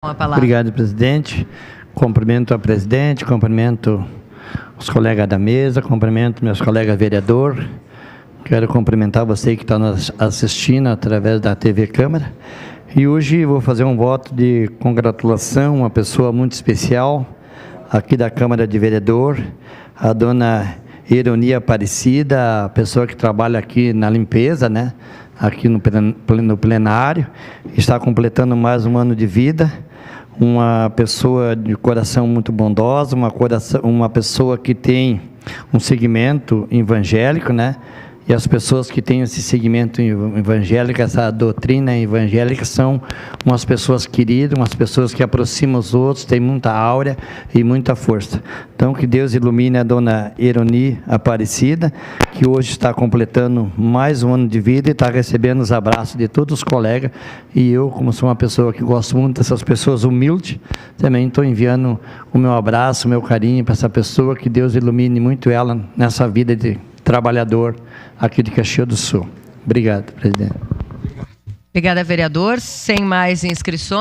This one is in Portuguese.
A palavra. Obrigado, presidente. Cumprimento a presidente, cumprimento os colegas da mesa, cumprimento meus colegas vereadores. Quero cumprimentar você que está nos assistindo através da TV Câmara. E hoje vou fazer um voto de congratulação a uma pessoa muito especial aqui da Câmara de Vereador, a dona Ironi Aparecida, a pessoa que trabalha aqui na limpeza, né? Aqui no plenário, está completando mais um ano de vida. Uma pessoa de coração muito bondosa, uma pessoa que tem um segmento evangélico, né? E as pessoas que têm esse segmento evangélico, essa doutrina evangélica, são umas pessoas queridas, umas pessoas que aproximam os outros, têm muita áurea e muita força. Então, que Deus ilumine a dona Ironi Aparecida, que hoje está completando mais um ano de vida e está recebendo os abraços de todos os colegas. E eu, como sou uma pessoa que gosto muito dessas pessoas humildes, também estou enviando o meu abraço, o meu carinho para essa pessoa, que Deus ilumine muito ela nessa vida de trabalhador aqui de Caxias do Sul. Obrigado, presidente. Obrigada, vereador. Sem mais inscrições.